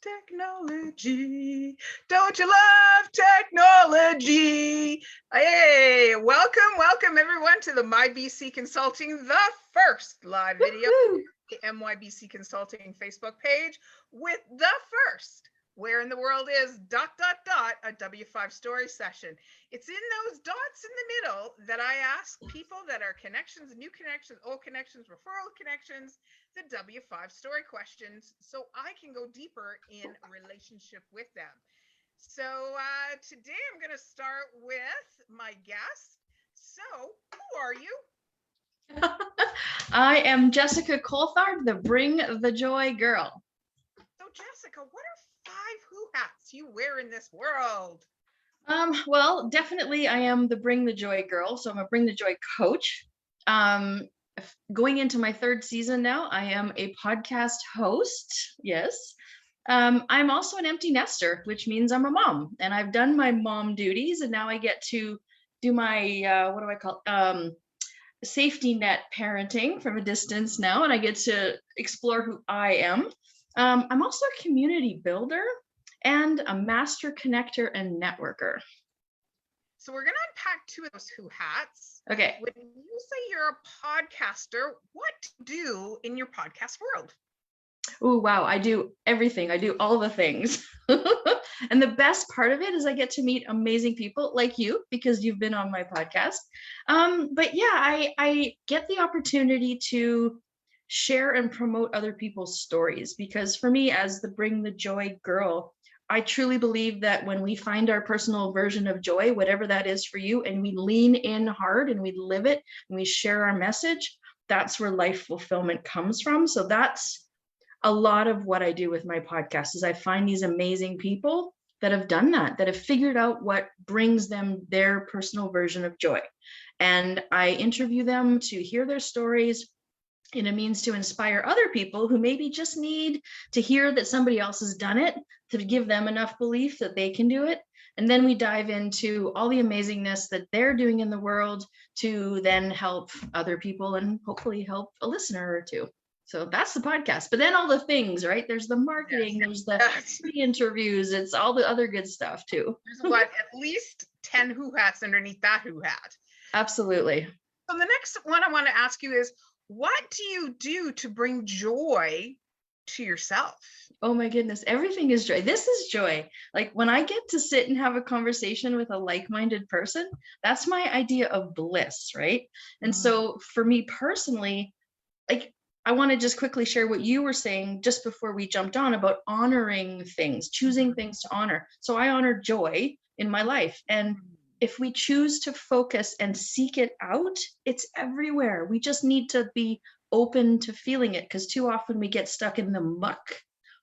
Technology. Don't you love technology? Hey, welcome everyone to the MyBC Consulting, the first live video, the MYBC Consulting Facebook page with the first Where in the World is ... a W5 story session. It's in those dots in the middle that I ask people that are connections, new connections, old connections, referral connections, the W5 story questions, so I can go deeper in relationship with them. So today I'm going to start with my guest. So who are you? I am Jessica Coulthard, the Bring the Joy girl. So Jessica, what are 5 who hats you wear in this world? Well, definitely I am the Bring the Joy girl. So I'm a Bring the Joy coach. Going into my 3rd season now, I am a podcast host. Yes. I'm also an empty nester, which means I'm a mom, and I've done my mom duties, and now I get to do my, what do I call it? Safety net parenting from a distance now, and I get to explore who I am. I'm also a community builder and a master connector and networker. So we're going to unpack 2 of those who hats. Okay. When you say you're a podcaster, what do you do in your podcast world? Oh, wow. I do everything. I do all the things. And the best part of it is I get to meet amazing people like you, because you've been on my podcast. But yeah, I get the opportunity to share and promote other people's stories, because for me, as the Bring the Joy girl, I truly believe that when we find our personal version of joy, whatever that is for you, and we lean in hard and we live it and we share our message, that's where life fulfillment comes from. So that's a lot of what I do with my podcast, is I find these amazing people that have done that have figured out what brings them their personal version of joy. And I interview them to hear their stories in a means to inspire other people who maybe just need to hear that somebody else has done it, to give them enough belief that they can do it. And then we dive into all the amazingness that they're doing in the world to then help other people and hopefully help a listener or 2. So that's the podcast. But then all the things, right? There's the marketing, there's the interviews, it's all the other good stuff too. There's what, at least 10 who hats underneath that who hat. Absolutely. So the next one I want to ask you is, what do you do to bring joy to yourself? Oh my goodness, everything is joy. This is joy. Like when I get to sit and have a conversation with a like-minded person, that's my idea of bliss, right? And so for me personally, like, I want to just quickly share what you were saying just before we jumped on about honoring things, choosing things to honor. So I honor joy in my life. And if we choose to focus and seek it out, it's everywhere. We just need to be open to feeling it, because too often we get stuck in the muck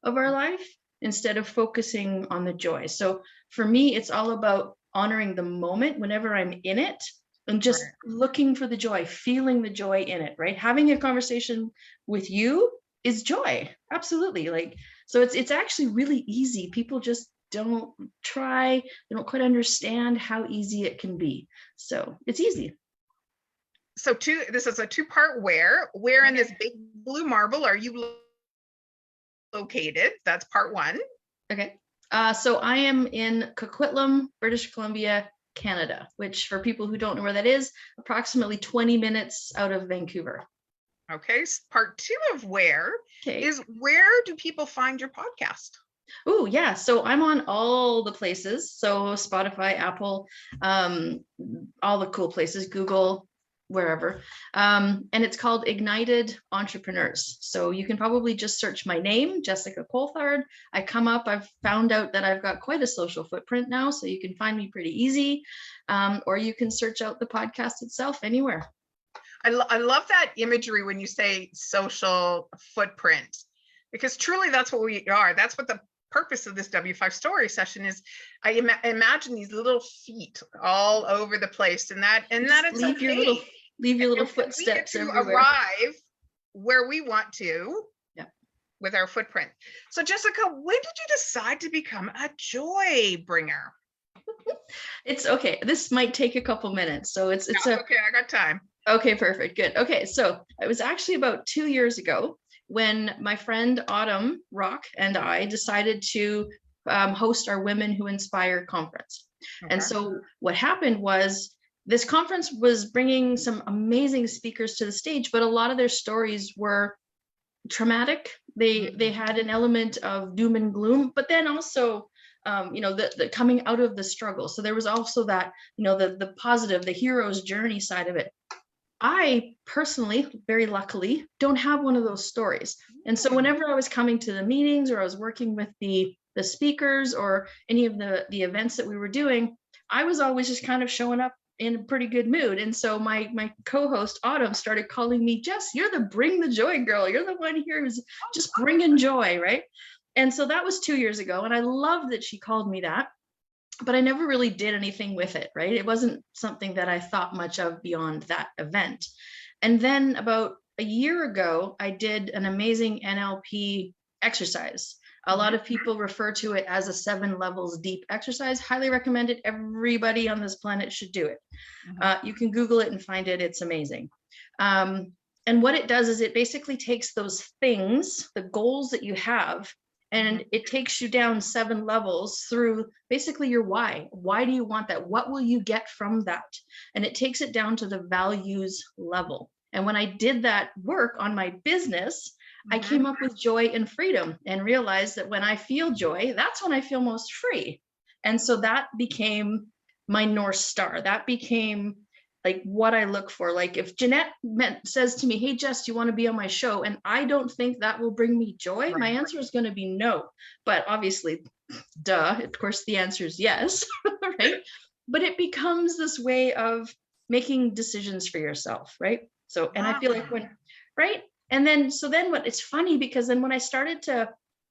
of our life instead of focusing on the joy. So for me, it's all about honoring the moment whenever I'm in it, and just looking for the joy, feeling the joy in it, right? Having a conversation with you is joy. Absolutely. Like, so it's actually really easy. People just don't try, they don't quite understand how easy it can be. So it's easy. So this is a 2-part where in this big blue marble are you located? That's part 1. Okay. So I am in Coquitlam, British Columbia, Canada, which for people who don't know where that is, approximately 20 minutes out of Vancouver. Okay. Part 2 of where do people find your podcast? Oh, yeah. So I'm on all the places. So Spotify, Apple, all the cool places, Google, wherever. And it's called Ignited Entrepreneurs. So you can probably just search my name, Jessica Coulthard. I come up, I've found out that I've got quite a social footprint now, so you can find me pretty easy. Or you can search out the podcast itself anywhere. I love that imagery when you say social footprint, because truly that's what we are. That's what the purpose of this W5 story session is. I imagine these little feet all over the place, and that it's okay. Leave your little footsteps everywhere. Arrive where we want to, with our footprint. So Jessica, when did you decide to become a joy bringer? It's okay. This might take a couple minutes. So it's okay. I got time. Okay, perfect. Good. Okay. So it was actually about 2 years ago. when my friend Autumn Rock and I decided to host our Women Who Inspire conference. Okay. And so what happened was this conference was bringing some amazing speakers to the stage, but a lot of their stories were traumatic. They had an element of doom and gloom, but then also the coming out of the struggle. So there was also that, the positive, the hero's journey side of it. I personally, very luckily, don't have one of those stories. And so whenever I was coming to the meetings or I was working with the speakers or any of the events that we were doing, I was always just kind of showing up in a pretty good mood. And so my co-host Autumn started calling me, Jess, you're the bring the joy girl. You're the one here who's just bringing joy, right? And so that was 2 years ago. And I love that she called me that, but I never really did anything with it, right? It wasn't something that I thought much of beyond that event. And then about a year ago, I did an amazing NLP exercise. A lot of people refer to it as a 7 levels deep exercise. Highly recommend it. Everybody on this planet should do it. You can Google it and find it. It's amazing. And what it does is it basically takes those things, the goals that you have, and it takes you down 7 levels through basically your why. Why do you want that? What will you get from that? And it takes it down to the values level. And when I did that work on my business, I came up with joy and freedom and realized that when I feel joy, that's when I feel most free. And so that became my North Star. That became like what I look for. Like if Jeanette says to me, hey, Jess, do you want to be on my show? And I don't think that will bring me joy. My answer is going to be no. But obviously, of course, the answer is yes, right? But it becomes this way of making decisions for yourself, right? So, and I feel like right? And then, what it's funny because then when I started to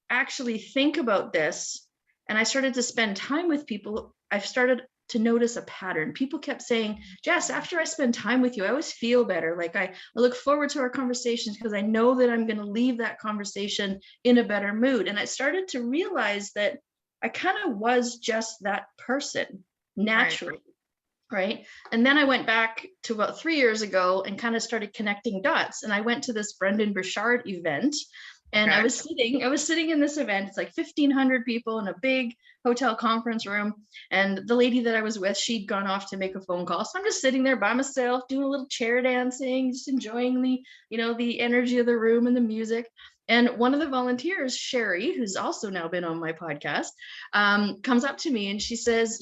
actually think about this and I started to spend time with people, I started to notice a pattern. People kept saying, Jess, after I spend time with you, I always feel better. Like I look forward to our conversations because I know that I'm going to leave that conversation in a better mood. And I started to realize that I kind of was just that person naturally. Right. And then I went back to about 3 years ago and kind of started connecting dots. And I went to this Brendan Burchard event and I was sitting in this event. It's like 1,500 people in a big hotel conference room. And the lady that I was with, she'd gone off to make a phone call. So I'm just sitting there by myself, doing a little chair dancing, just enjoying the energy of the room and the music. And one of the volunteers, Sherry, who's also now been on my podcast, comes up to me and she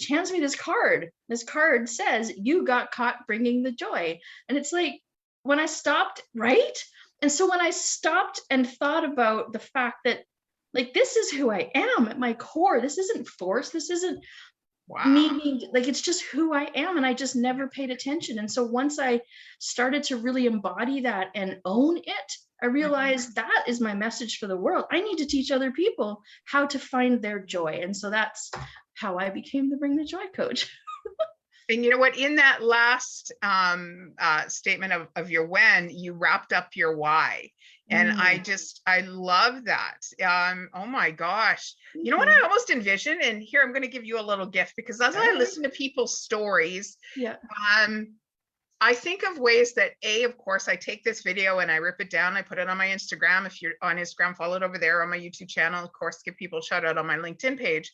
hands me this card. This card says, you got caught bringing the joy. And it's like, when I stopped, right? And so when I stopped and thought about the fact that, like, this is who I am at my core. This isn't force. This isn't me, like, it's just who I am. And I just never paid attention. And so once I started to really embody that and own it, I realized that is my message for the world. I need to teach other people how to find their joy. And so that's how I became the Bring the Joy coach. And you know what, in that last statement of your when, you wrapped up your why. And I love that. Oh my gosh. You know what I almost envision? And here, I'm going to give you a little gift because as I listen to people's stories, I think of ways that of course, I take this video and I rip it down. I put it on my Instagram. If you're on Instagram, follow it over there. On my YouTube channel, of course, give people a shout out on my LinkedIn page.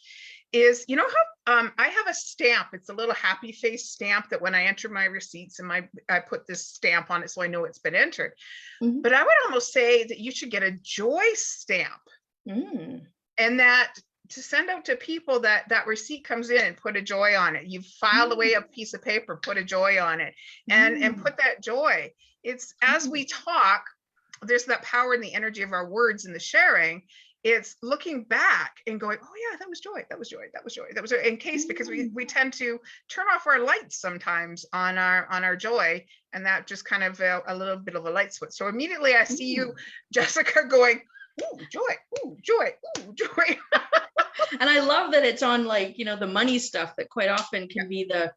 Is, you know how I have a stamp. It's a little happy face stamp that when I enter my receipts and I put this stamp on it so I know it's been entered. But I would almost say that you should get a joy stamp, and that to send out to people that receipt comes in and put a joy on it. You've filed away a piece of paper, put a joy on it, and put that joy. It's as we talk, there's that power in the energy of our words and the sharing. It's looking back and going, oh yeah, that was joy, that was joy, that was joy, that was joy. In case, because we tend to turn off our lights sometimes on our joy, and that just kind of a little bit of a light switch. So immediately I see you, Jessica, going, ooh, joy, ooh, joy, ooh, joy. And I love that it's on, like, the money stuff that quite often can be the,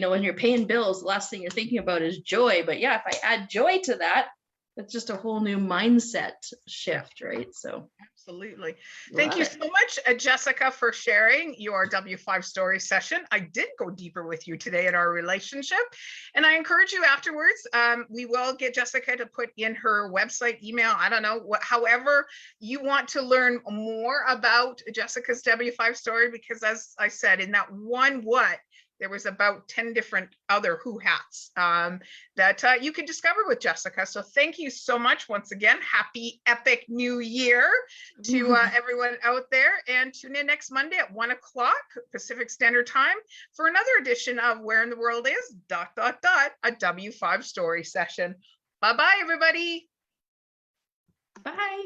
when you're paying bills, the last thing you're thinking about is joy. But yeah, if I add joy to that, it's just a whole new mindset shift, right? So Absolutely. Thank Love you it. so much, Jessica, for sharing your W5 story session. I did go deeper with you today in our relationship. And I encourage you afterwards, we will get Jessica to put in her website, email, I don't know, however you want to learn more about Jessica's W5 story, because as I said, in that one what, there was about 10 different other who hats that you can discover with Jessica. So thank you so much once again. Happy epic new year to everyone out there, and tune in next Monday at 1 o'clock Pacific Standard Time for another edition of Where in the World Is ... a W5 story session. Bye-bye, everybody. Bye.